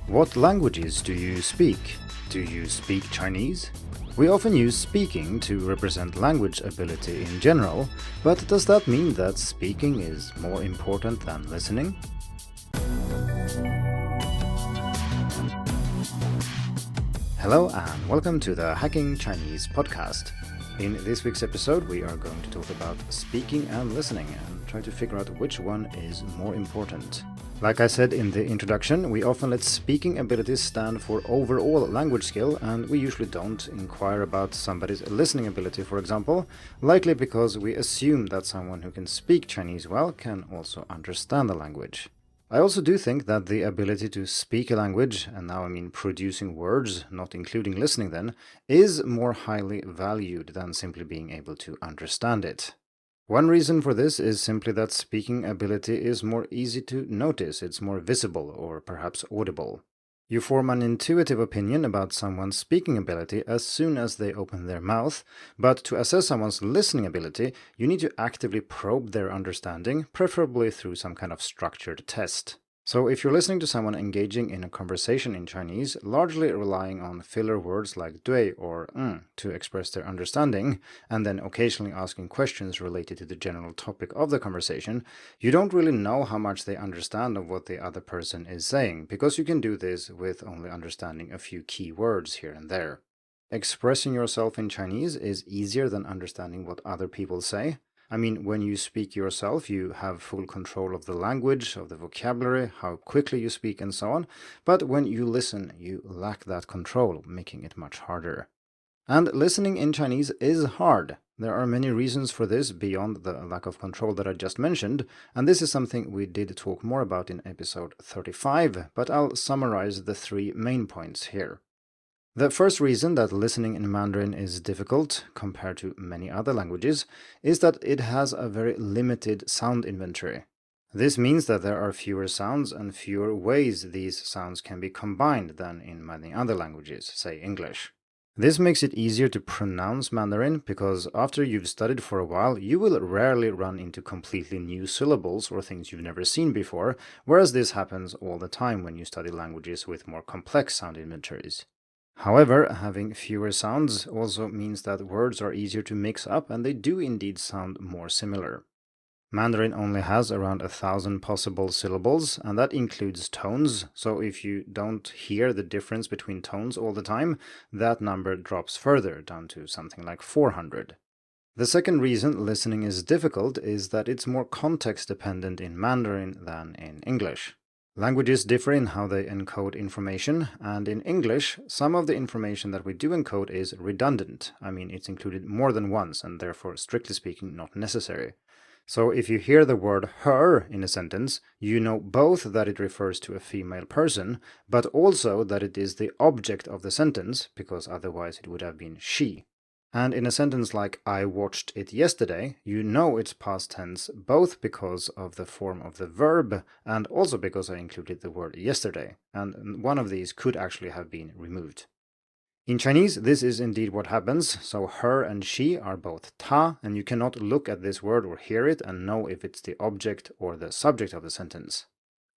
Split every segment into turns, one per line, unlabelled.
What languages do you speak? Do you speak Chinese? We often use speaking to represent language ability in general, but does that mean that speaking is more important than listening? Hello and welcome to the Hacking Chinese podcast. In this week's episode, we are going to talk about speaking and listening and try to figure out which one is more important. Like I said in the introduction, we often let speaking abilities stand for overall language skill, and we usually don't inquire about somebody's listening ability, for example, likely because we assume that someone who can speak Chinese well can also understand the language. I also do think that the ability to speak a language, and now I mean producing words, not including listening then, is more highly valued than simply being able to understand it. One reason for this is simply that speaking ability is more easy to notice, it's more visible or perhaps audible. You form an intuitive opinion about someone's speaking ability as soon as they open their mouth, but to assess someone's listening ability, you need to actively probe their understanding, preferably through some kind of structured test. So if you're listening to someone engaging in a conversation in Chinese, largely relying on filler words like dui or to express their understanding, and then occasionally asking questions related to the general topic of the conversation, you don't really know how much they understand of what the other person is saying, because you can do this with only understanding a few key words here and there. Expressing yourself in Chinese is easier than understanding what other people say. I mean, when you speak yourself, you have full control of the language, of the vocabulary, how quickly you speak, and so on. But when you listen, you lack that control, making it much harder. And listening in Chinese is hard. There are many reasons for this beyond the lack of control that I just mentioned, and this is something we did talk more about in episode 35, but I'll summarize the three main points here. The first reason that listening in Mandarin is difficult, compared to many other languages, is that it has a very limited sound inventory. This means that there are fewer sounds and fewer ways these sounds can be combined than in many other languages, say English. This makes it easier to pronounce Mandarin because after you've studied for a while, you will rarely run into completely new syllables or things you've never seen before, whereas this happens all the time when you study languages with more complex sound inventories. However, having fewer sounds also means that words are easier to mix up and they do indeed sound more similar. Mandarin only has around 1,000 possible syllables, and that includes tones, so if you don't hear the difference between tones all the time, that number drops further, down to something like 400. The second reason listening is difficult is that it's more context dependent in Mandarin than in English. Languages differ in how they encode information, and in English, some of the information that we do encode is redundant. I mean, it's included more than once, and therefore, strictly speaking, not necessary. So if you hear the word her in a sentence, you know both that it refers to a female person, but also that it is the object of the sentence, because otherwise it would have been she. And in a sentence like I watched it yesterday, you know it's past tense both because of the form of the verb and also because I included the word yesterday, and one of these could actually have been removed. In Chinese, this is indeed what happens, so her and she are both ta, and you cannot look at this word or hear it and know if it's the object or the subject of the sentence.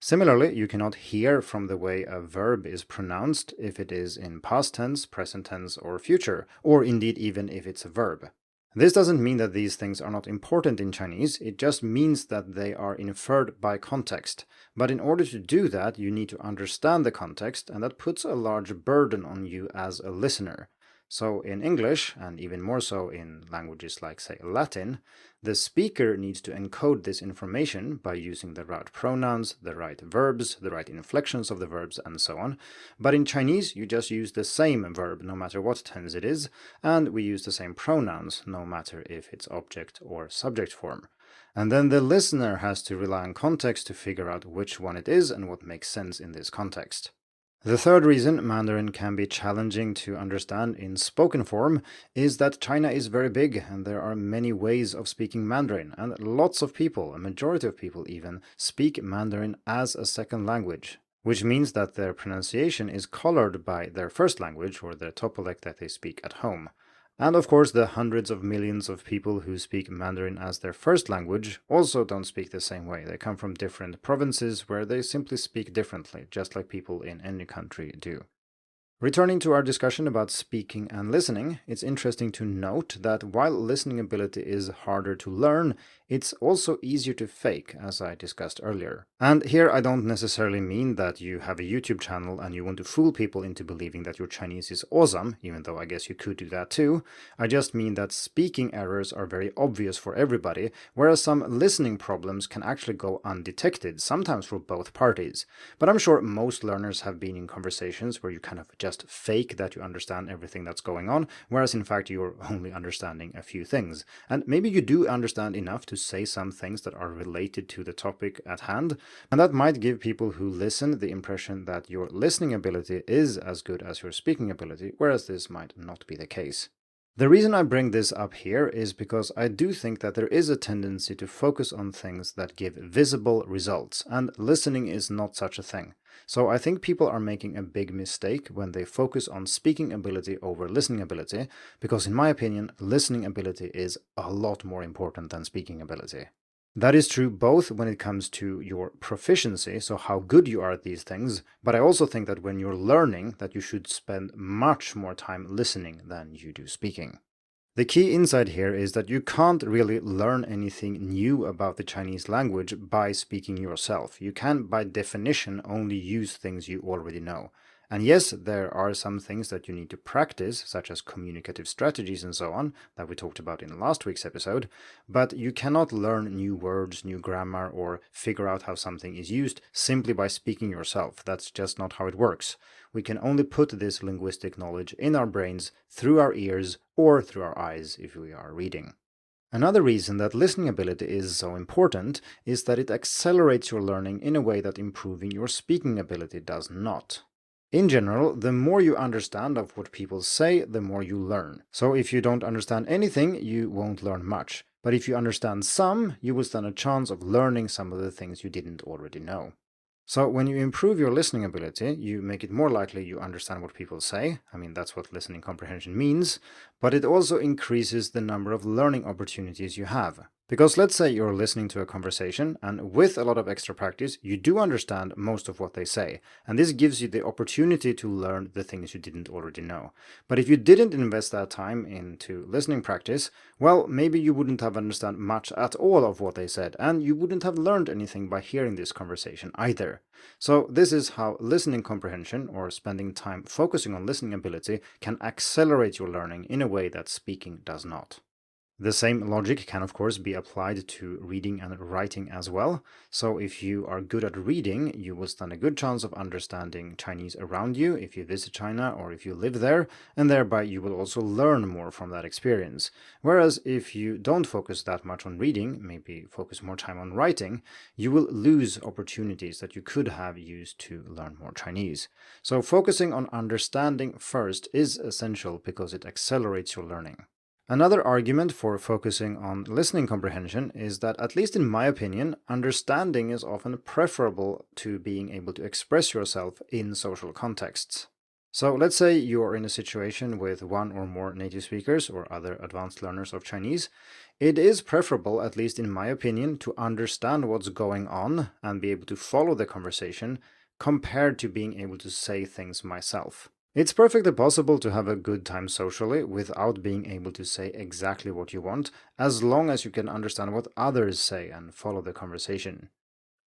Similarly, you cannot hear from the way a verb is pronounced if it is in past tense, present tense, or future, or indeed even if it's a verb. This doesn't mean that these things are not important in Chinese, it just means that they are inferred by context. But in order to do that, you need to understand the context, and that puts a large burden on you as a listener. So in English, and even more so in languages like, say, Latin, the speaker needs to encode this information by using the right pronouns, the right verbs, the right inflections of the verbs, and so on. But in Chinese, you just use the same verb no matter what tense it is, and we use the same pronouns no matter if it's object or subject form. And then the listener has to rely on context to figure out which one it is and what makes sense in this context. The third reason Mandarin can be challenging to understand in spoken form is that China is very big and there are many ways of speaking Mandarin, and lots of people, a majority of people even, speak Mandarin as a second language, which means that their pronunciation is colored by their first language or the Topolek that they speak at home. And of course, the hundreds of millions of people who speak Mandarin as their first language also don't speak the same way. They come from different provinces where they simply speak differently, just like people in any country do. Returning to our discussion about speaking and listening, it's interesting to note that while listening ability is harder to learn, it's also easier to fake, as I discussed earlier. And here I don't necessarily mean that you have a YouTube channel and you want to fool people into believing that your Chinese is awesome, even though I guess you could do that too. I just mean that speaking errors are very obvious for everybody, whereas some listening problems can actually go undetected, sometimes for both parties. But I'm sure most learners have been in conversations where you kind of just fake that you understand everything that's going on, whereas in fact you're only understanding a few things. And maybe you do understand enough to say some things that are related to the topic at hand, and that might give people who listen the impression that your listening ability is as good as your speaking ability, whereas this might not be the case. The reason I bring this up here is because I do think that there is a tendency to focus on things that give visible results, and listening is not such a thing. So I think people are making a big mistake when they focus on speaking ability over listening ability, because in my opinion, listening ability is a lot more important than speaking ability. That is true both when it comes to your proficiency, so how good you are at these things, but I also think that when you're learning, that you should spend much more time listening than you do speaking. The key insight here is that you can't really learn anything new about the Chinese language by speaking yourself. You can, by definition, only use things you already know. And yes, there are some things that you need to practice, such as communicative strategies and so on, that we talked about in last week's episode, but you cannot learn new words, new grammar, or figure out how something is used simply by speaking yourself. That's just not how it works. We can only put this linguistic knowledge in our brains through our ears or through our eyes if we are reading. Another reason that listening ability is so important is that it accelerates your learning in a way that improving your speaking ability does not. In general, the more you understand of what people say, the more you learn. So if you don't understand anything, you won't learn much. But if you understand some, you will stand a chance of learning some of the things you didn't already know. So when you improve your listening ability, you make it more likely you understand what people say. I mean, that's what listening comprehension means. But it also increases the number of learning opportunities you have. Because let's say you're listening to a conversation, and with a lot of extra practice, you do understand most of what they say. And this gives you the opportunity to learn the things you didn't already know. But if you didn't invest that time into listening practice, well, maybe you wouldn't have understood much at all of what they said, and you wouldn't have learned anything by hearing this conversation either. So this is how listening comprehension, or spending time focusing on listening ability, can accelerate your learning in a way that speaking does not. The same logic can of course be applied to reading and writing as well. So if you are good at reading, you will stand a good chance of understanding Chinese around you if you visit China or if you live there, and thereby you will also learn more from that experience. Whereas if you don't focus that much on reading, maybe focus more time on writing, you will lose opportunities that you could have used to learn more Chinese. So focusing on understanding first is essential because it accelerates your learning. Another argument for focusing on listening comprehension is that, at least in my opinion, understanding is often preferable to being able to express yourself in social contexts. So let's say you're in a situation with one or more native speakers or other advanced learners of Chinese. It is preferable, at least in my opinion, to understand what's going on and be able to follow the conversation compared to being able to say things myself. It's perfectly possible to have a good time socially without being able to say exactly what you want, as long as you can understand what others say and follow the conversation.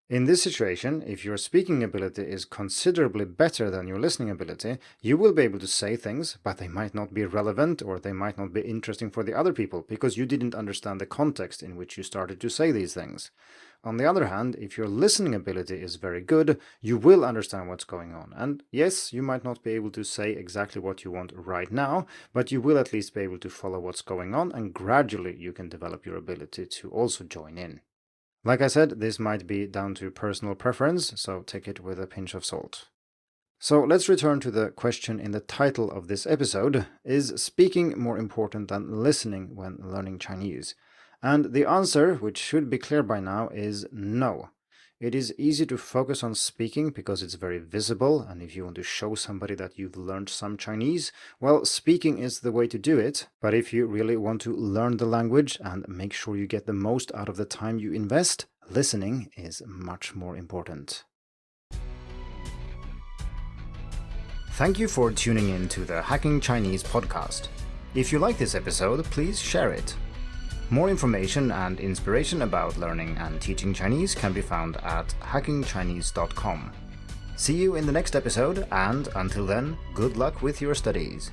In this situation, if your speaking ability is considerably better than your listening ability, you will be able to say things, but they might not be relevant or they might not be interesting for the other people because you didn't understand the context in which you started to say these things. On the other hand, if your listening ability is very good, you will understand what's going on. And yes, you might not be able to say exactly what you want right now, but you will at least be able to follow what's going on, and gradually you can develop your ability to also join in. Like I said, this might be down to personal preference, so take it with a pinch of salt. So let's return to the question in the title of this episode: is speaking more important than listening when learning Chinese? And the answer, which should be clear by now, is no. It is easy to focus on speaking because it's very visible, and if you want to show somebody that you've learned some Chinese, well, speaking is the way to do it. But if you really want to learn the language and make sure you get the most out of the time you invest, listening is much more important. Thank you for tuning in to the Hacking Chinese podcast. If you like this episode, please share it. More information and inspiration about learning and teaching Chinese can be found at hackingchinese.com. See you in the next episode, and until then, good luck with your studies.